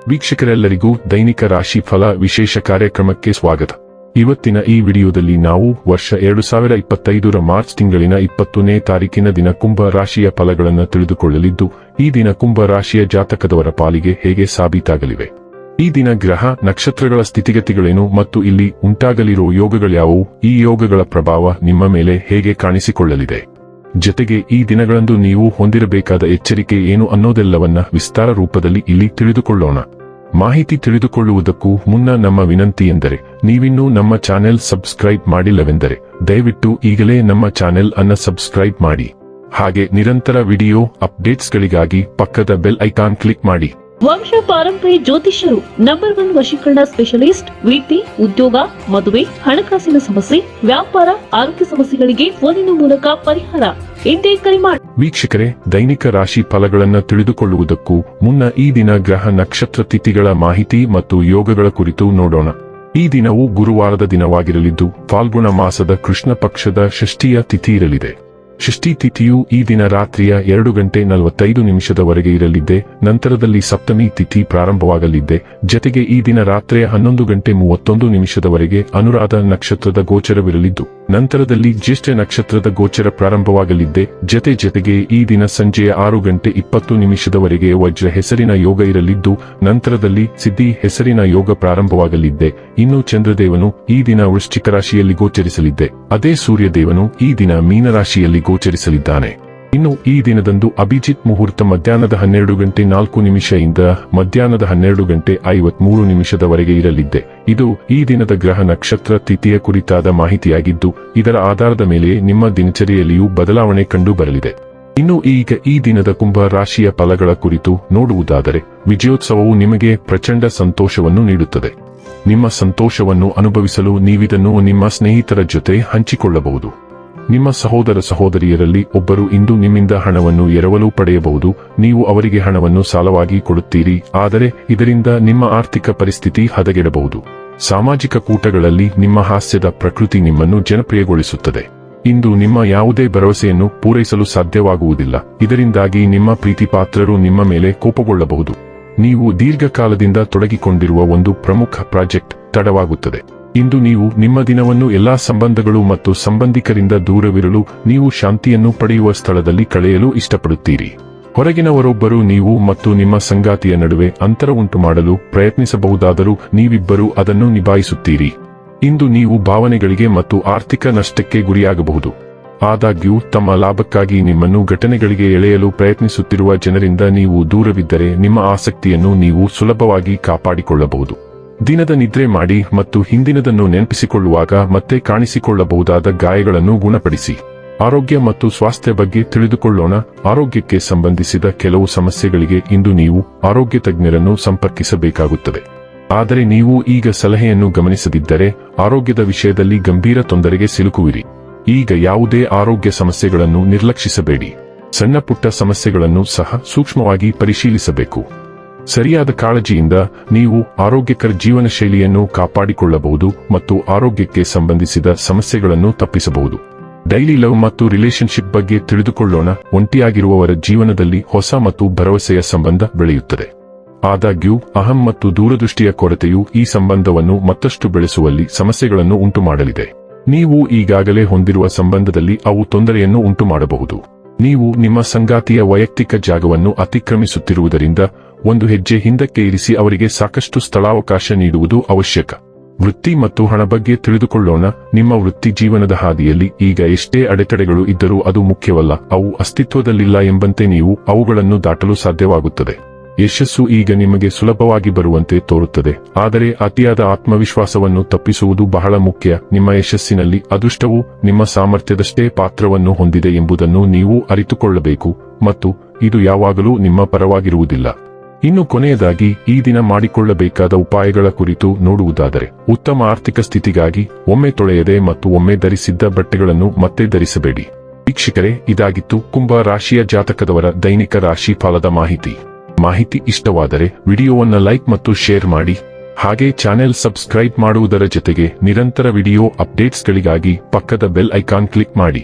ವೀಕ್ಷಕರೆಲ್ಲರಿಗೂ ದೈನಿಕ ರಾಶಿ ಫಲ ವಿಶೇಷ ಕಾರ್ಯಕ್ರಮಕ್ಕೆ ಸ್ವಾಗತ. ಇವತ್ತಿನ ಈ ವಿಡಿಯೋದಲ್ಲಿ ನಾವು ವರ್ಷ 2025ರ ಮಾರ್ಚ್ ತಿಂಗಳಿನ 20ನೇ ತಾರೀಕಿನ ದಿನ ಕುಂಭ ರಾಶಿಯ ಫಲಗಳನ್ನು ತಿಳಿದುಕೊಳ್ಳಲಿದ್ದು, ಈ ದಿನ ಕುಂಭ ರಾಶಿಯ ಜಾತಕದವರ ಪಾಲಿಗೆ ಹೇಗೆ ಸಾಬೀತಾಗಲಿವೆ, ಈ ದಿನ ಗ್ರಹ ನಕ್ಷತ್ರಗಳ ಸ್ಥಿತಿಗತಿಗಳೇನು ಮತ್ತು ಇಲ್ಲಿ ಉಂಟಾಗಲಿರುವ ಯೋಗಗಳ್ಯಾವುವು, ಈ ಯೋಗಗಳ ಪ್ರಭಾವ ನಿಮ್ಮ ಮೇಲೆ ಹೇಗೆ ಕಾಣಿಸಿಕೊಳ್ಳಲಿದೆ, ಜೊತೆಗೆ ಈ ದಿನಗಳಂದು ನೀವು ಹೊಂದಿರಬೇಕಾದ ಎಚ್ಚರಿಕೆ ಏನು ಅನ್ನೋದೆಲ್ಲವನ್ನ ವಿಸ್ತಾರ ರೂಪದಲ್ಲಿ ಇಲ್ಲಿ ತಿಳಿದುಕೊಳ್ಳೋಣ. ಮಾಹಿತಿ ತಿಳಿದುಕೊಳ್ಳುವುದಕ್ಕೂ ಮುನ್ನ ನಮ್ಮ ವಿನಂತಿ ಎಂದರೆ, ನೀವಿನ್ನೂ ನಮ್ಮ ಚಾನೆಲ್ ಸಬ್ಸ್ಕ್ರೈಬ್ ಮಾಡಿಲ್ಲವೆಂದರೆ ದಯವಿಟ್ಟು ಈಗಲೇ ನಮ್ಮ ಚಾನೆಲ್ ಅನ್ನು ಸಬ್ಸ್ಕ್ರೈಬ್ ಮಾಡಿ. ಹಾಗೆ ನಿರಂತರ ವಿಡಿಯೋ ಅಪ್ಡೇಟ್ಸ್ಗಳಿಗಾಗಿ ಪಕ್ಕದ ಬೆಲ್ ಐಕಾನ್ ಕ್ಲಿಕ್ ಮಾಡಿ. ವಂಶ ಪಾರಂಪರ್ಯ ಜ್ಯೋತಿಷ್ಯರು ನಂಬರ್ 1 ವಶೀಕರಣ ಸ್ಪೆಷಲಿಸ್ಟ್. ವೃತ್ತಿ, ಉದ್ಯೋಗ, ಮದುವೆ, ಹಣಕಾಸಿನ ಸಮಸ್ಯೆ, ವ್ಯಾಪಾರ, ಆರೋಗ್ಯ ಸಮಸ್ಯೆಗಳಿಗೆ ಫೋನಿನ ಮೂಲಕ ಪರಿಹಾರ. ಇಂದೇ ಕರೆ ಮಾಡಿ. ವೀಕ್ಷಕರೇ, ದೈನಿಕ ರಾಶಿ ಫಲಗಳನ್ನು ತಿಳಿದುಕೊಳ್ಳುವುದಕ್ಕೂ ಮುನ್ನ ಈ ದಿನ ಗ್ರಹ ನಕ್ಷತ್ರ ತಿಥಿಗಳ ಮಾಹಿತಿ ಮತ್ತು ಯೋಗಗಳ ಕುರಿತು ನೋಡೋಣ. ಈ ದಿನವು ಗುರುವಾರದ ದಿನವಾಗಿರಲಿದ್ದು, ಫಾಲ್ಗುಣ ಮಾಸದ ಕೃಷ್ಣ ಪಕ್ಷದ ಷಷ್ಠಿಯ ತಿಥಿ ಇರಲಿದೆ. ಷಷ್ಠಿ ತಿಥಿಯು ಈ ದಿನ ರಾತ್ರಿಯ 2:45 ಇರಲಿದ್ದೆ. ನಂತರದಲ್ಲಿ ಸಪ್ತಮಿ ತಿಥಿ ಪ್ರಾರಂಭವಾಗಲಿದ್ದೆ. ಜತೆಗೆ ಈ ದಿನ ರಾತ್ರಿಯ 11:31 ಅನುರಾಧ ನಕ್ಷತ್ರದ ಗೋಚರವಿರಲಿದ್ದು, ನಂತರದಲ್ಲಿ ಜ್ಯೇಷ್ಠ ನಕ್ಷತ್ರದ ಗೋಚರ ಪ್ರಾರಂಭವಾಗಲಿದ್ದೆ. ಜತೆಗೆ ಈ ದಿನ ಸಂಜೆಯ 6:20 ವಜ್ರ ಹೆಸರಿನ ಯೋಗ ಇರಲಿದ್ದು, ನಂತರದಲ್ಲಿ ಸಿದ್ಧಿ ಹೆಸರಿನ ಯೋಗ ಪ್ರಾರಂಭವಾಗಲಿದ್ದೆ. ಇನ್ನು ಚಂದ್ರದೇವನು ಈ ದಿನ ವೃಶ್ಚಿಕ ರಾಶಿಯಲ್ಲಿ ಗೋಚರಿಸಲಿದ್ದೆ. ಅದೇ ಸೂರ್ಯದೇವನು ಈ ದಿನ ಮೀನರಾಶಿಯಲ್ಲಿ ಗೋಚರಿಸಲಿದ್ದಾನೆ. ಇನ್ನು ಈ ದಿನದಂದು ಅಭಿಜಿತ್ ಮುಹೂರ್ತ ಮಧ್ಯಾಹ್ನದ 12:04 ಇಂದ ಮಧ್ಯಾಹ್ನದ 12:53 ಇರಲಿದ್ದೆ. ಇದು ಈ ದಿನದ ಗ್ರಹ ನಕ್ಷತ್ರ ತಿಥಿಯ ಕುರಿತಾದ ಮಾಹಿತಿಯಾಗಿದ್ದು, ಇದರ ಆಧಾರದ ಮೇಲೆ ನಿಮ್ಮ ದಿನಚರಿಯಲ್ಲಿಯೂ ಬದಲಾವಣೆ ಕಂಡು ಬರಲಿದೆ. ಇನ್ನು ಈಗ ಈ ದಿನದ ಕುಂಭ ರಾಶಿಯ ಫಲಗಳ ಕುರಿತು ನೋಡುವುದಾದರೆ, ವಿಜಯೋತ್ಸವವು ನಿಮಗೆ ಪ್ರಚಂಡ ಸಂತೋಷವನ್ನು ನೀಡುತ್ತದೆ. ನಿಮ್ಮ ಸಂತೋಷವನ್ನು ಅನುಭವಿಸಲು ನೀವಿದನ್ನು ನಿಮ್ಮ ಸ್ನೇಹಿತರ ಜೊತೆ ಹಂಚಿಕೊಳ್ಳಬಹುದು. ನಿಮ್ಮ ಸಹೋದರ ಸಹೋದರಿಯರಲ್ಲಿ ಒಬ್ಬರು ಇಂದು ನಿಮ್ಮಿಂದ ಹಣವನ್ನು ಎರವಲು ಪಡೆಯಬಹುದು. ನೀವು ಅವರಿಗೆ ಹಣವನ್ನು ಸಾಲವಾಗಿ ಕೊಡುತ್ತೀರಿ, ಆದರೆ ಇದರಿಂದ ನಿಮ್ಮ ಆರ್ಥಿಕ ಪರಿಸ್ಥಿತಿ ಹದಗೆಡಬಹುದು. ಸಾಮಾಜಿಕ ಕೂಟಗಳಲ್ಲಿ ನಿಮ್ಮ ಹಾಸ್ಯದ ಪ್ರಕೃತಿ ನಿಮ್ಮನ್ನು ಜನಪ್ರಿಯಗೊಳಿಸುತ್ತದೆ. ಇಂದು ನಿಮ್ಮ ಯಾವುದೇ ಭರವಸೆಯನ್ನು ಪೂರೈಸಲು ಸಾಧ್ಯವಾಗುವುದಿಲ್ಲ. ಇದರಿಂದಾಗಿ ನಿಮ್ಮ ಪ್ರೀತಿಪಾತ್ರರು ನಿಮ್ಮ ಮೇಲೆ ಕೋಪಗೊಳ್ಳಬಹುದು. ನೀವು ದೀರ್ಘಕಾಲದಿಂದ ತೊಡಗಿಕೊಂಡಿರುವ ಒಂದು ಪ್ರಮುಖ ಪ್ರಾಜೆಕ್ಟ್ ತಡವಾಗುತ್ತದೆ. ಇಂದು ನೀವು ನಿಮ್ಮ ದಿನವನ್ನು ಎಲ್ಲಾ ಸಂಬಂಧಗಳು ಮತ್ತು ಸಂಬಂಧಿಕರಿಂದ ದೂರವಿರಲು ನೀವು ಶಾಂತಿಯನ್ನು ಪಡೆಯುವ ಸ್ಥಳದಲ್ಲಿ ಕಳೆಯಲು ಇಷ್ಟಪಡುತ್ತೀರಿ. ಹೊರಗಿನವರೊಬ್ಬರು ನೀವು ಮತ್ತು ನಿಮ್ಮ ಸಂಗಾತಿಯ ನಡುವೆ ಅಂತರ ಉಂಟು ಮಾಡಲು ಪ್ರಯತ್ನಿಸಬಹುದಾದರೂ ನೀವಿಬ್ಬರೂ ಅದನ್ನು ನಿಭಾಯಿಸುತ್ತೀರಿ. ಇಂದು ನೀವು ಭಾವನೆಗಳಿಗೆ ಮತ್ತು ಆರ್ಥಿಕ ನಷ್ಟಕ್ಕೆ ಗುರಿಯಾಗಬಹುದು. ಆದಾಗ್ಯೂ ತಮ್ಮ ಲಾಭಕ್ಕಾಗಿ ನಿಮ್ಮನ್ನು ಘಟನೆಗಳಿಗೆ ಎಳೆಯಲು ಪ್ರಯತ್ನಿಸುತ್ತಿರುವ ಜನರಿಂದ ನೀವು ದೂರವಿದ್ದರೆ ನಿಮ್ಮ ಆಸಕ್ತಿಯನ್ನು ನೀವು ಸುಲಭವಾಗಿ ಕಾಪಾಡಿಕೊಳ್ಳಬಹುದು. ದಿನದ ನಿದ್ರೆ ಮಾಡಿ ಮತ್ತು ಹಿಂದಿನದನ್ನು ನೆನಪಿಸಿಕೊಳ್ಳುವಾಗ ಮತ್ತೆ ಕಾಣಿಸಿಕೊಳ್ಳಬಹುದಾದ ಗಾಯಗಳನ್ನು ಗುಣಪಡಿಸಿ. ಆರೋಗ್ಯ ಮತ್ತು ಸ್ವಾಸ್ಥ್ಯ ಬಗ್ಗೆ ತಿಳಿದುಕೊಳ್ಳೋಣ. ಆರೋಗ್ಯಕ್ಕೆ ಸಂಬಂಧಿಸಿದ ಕೆಲವು ಸಮಸ್ಯೆಗಳಿಗೆ ಇಂದು ನೀವು ಆರೋಗ್ಯ ತಜ್ಞರನ್ನು ಸಂಪರ್ಕಿಸಬೇಕಾಗುತ್ತದೆ. ಆದರೆ ನೀವು ಈಗ ಸಲಹೆಯನ್ನು ಗಮನಿಸದಿದ್ದರೆ ಆರೋಗ್ಯದ ವಿಷಯದಲ್ಲಿ ಗಂಭೀರ ತೊಂದರೆಗೆ ಸಿಲುಕುವಿರಿ. ಈಗ ಯಾವುದೇ ಆರೋಗ್ಯ ಸಮಸ್ಯೆಗಳನ್ನು ನಿರ್ಲಕ್ಷಿಸಬೇಡಿ. ಸಣ್ಣ ಪುಟ್ಟ ಸಮಸ್ಯೆಗಳನ್ನು ಸಹ ಸೂಕ್ಷ್ಮವಾಗಿ ಪರಿಶೀಲಿಸಬೇಕು. ಸರಿಯಾದ ಕಾಳಜಿಯಿಂದ ನೀವು ಆರೋಗ್ಯಕರ ಜೀವನ ಶೈಲಿಯನ್ನು ಕಾಪಾಡಿಕೊಳ್ಳಬಹುದು ಮತ್ತು ಆರೋಗ್ಯಕ್ಕೆ ಸಂಬಂಧಿಸಿದ ಸಮಸ್ಯೆಗಳನ್ನು ತಪ್ಪಿಸಬಹುದು. ಡೈಲಿ ಲವ್ ಮತ್ತು ರಿಲೇಶನ್ಶಿಪ್ ಬಗ್ಗೆ ತಿಳಿದುಕೊಳ್ಳೋಣ. ಒಂಟಿಯಾಗಿರುವವರ ಜೀವನದಲ್ಲಿ ಹೊಸ ಮತ್ತು ಭರವಸೆಯ ಸಂಬಂಧ ಬೆಳೆಯುತ್ತದೆ. ಆದಾಗ್ಯೂ ಅಹಂ ಮತ್ತು ದೂರದೃಷ್ಟಿಯ ಕೊರತೆಯು ಈ ಸಂಬಂಧವನ್ನು ಮತ್ತಷ್ಟು ಬೆಳೆಸುವಲ್ಲಿ ಸಮಸ್ಯೆಗಳನ್ನು ಉಂಟುಮಾಡಲಿದೆ. ನೀವು ಈಗಾಗಲೇ ಹೊಂದಿರುವ ಸಂಬಂಧದಲ್ಲಿ ಅವು ತೊಂದರೆಯನ್ನು ಉಂಟುಮಾಡಬಹುದು. ನೀವು ನಿಮ್ಮ ಸಂಗಾತಿಯ ವೈಯಕ್ತಿಕ ಜಾಗವನ್ನು ಅತಿಕ್ರಮಿಸುತ್ತಿರುವುದರಿಂದ ಒಂದು ಹೆಜ್ಜೆ ಹಿಂದಕ್ಕೆ ಇರಿಸಿ ಅವರಿಗೆ ಸಾಕಷ್ಟು ಸ್ಥಳಾವಕಾಶ ನೀಡುವುದು ಅವಶ್ಯಕ. ವೃತ್ತಿ ಮತ್ತು ಹಣ ಬಗ್ಗೆ ತಿಳಿದುಕೊಳ್ಳೋಣ. ನಿಮ್ಮ ವೃತ್ತಿ ಜೀವನದ ಹಾದಿಯಲ್ಲಿ ಈಗ ಎಷ್ಟೇ ಅಡೆತಡೆಗಳು ಇದ್ದರೂ ಅದು ಮುಖ್ಯವಲ್ಲ, ಅವು ಅಸ್ತಿತ್ವದಲ್ಲಿಲ್ಲ ಎಂಬಂತೆ ನೀವು ಅವುಗಳನ್ನು ದಾಟಲು ಸಾಧ್ಯವಾಗುತ್ತದೆ. ಯಶಸ್ಸು ಈಗ ನಿಮಗೆ ಸುಲಭವಾಗಿ ಬರುವಂತೆ ತೋರುತ್ತದೆ, ಆದರೆ ಅತಿಯಾದ ಆತ್ಮವಿಶ್ವಾಸವನ್ನು ತಪ್ಪಿಸುವುದು ಬಹಳ ಮುಖ್ಯ. ನಿಮ್ಮ ಯಶಸ್ಸಿನಲ್ಲಿ ಅದೃಷ್ಟವು ನಿಮ್ಮ ಸಾಮರ್ಥ್ಯದಷ್ಟೇ ಪಾತ್ರವನ್ನು ಹೊಂದಿದೆ ಎಂಬುದನ್ನು ನೀವು ಅರಿತುಕೊಳ್ಳಬೇಕು ಮತ್ತು ಇದು ಯಾವಾಗಲೂ ನಿಮ್ಮ ಪರವಾಗಿರುವುದಿಲ್ಲ. ಇನ್ನು ಕೊನೆಯದಾಗಿ ಈ ದಿನ ಮಾಡಿಕೊಳ್ಳಬೇಕಾದ ಉಪಾಯಗಳ ಕುರಿತು ನೋಡುವುದಾದರೆ, ಉತ್ತಮ ಆರ್ಥಿಕ ಸ್ಥಿತಿಗಾಗಿ ಒಮ್ಮೆ ತೊಳೆಯದೆ ಮತ್ತು ಒಮ್ಮೆ ಧರಿಸಿದ್ದ ಬಟ್ಟೆಗಳನ್ನು ಮತ್ತೆ ಧರಿಸಬೇಡಿ. ವೀಕ್ಷಕರೇ, ಇದಾಗಿತ್ತು ಕುಂಭ ರಾಶಿಯ ಜಾತಕದವರ ದೈನಿಕ ರಾಶಿ ಫಲದ ಮಾಹಿತಿ ಇಷ್ಟವಾದರೆ ವಿಡಿಯೋವನ್ನು ಲೈಕ್ ಮತ್ತು ಶೇರ್ ಮಾಡಿ. ಹಾಗೆ ಚಾನೆಲ್ ಸಬ್ಸ್ಕ್ರೈಬ್ ಮಾಡುವುದರ ಜೊತೆಗೆ ನಿರಂತರ ವಿಡಿಯೋ ಅಪ್ಡೇಟ್ಸ್ಗಳಿಗಾಗಿ ಪಕ್ಕದ ಬೆಲ್ ಐಕಾನ್ ಕ್ಲಿಕ್ ಮಾಡಿ.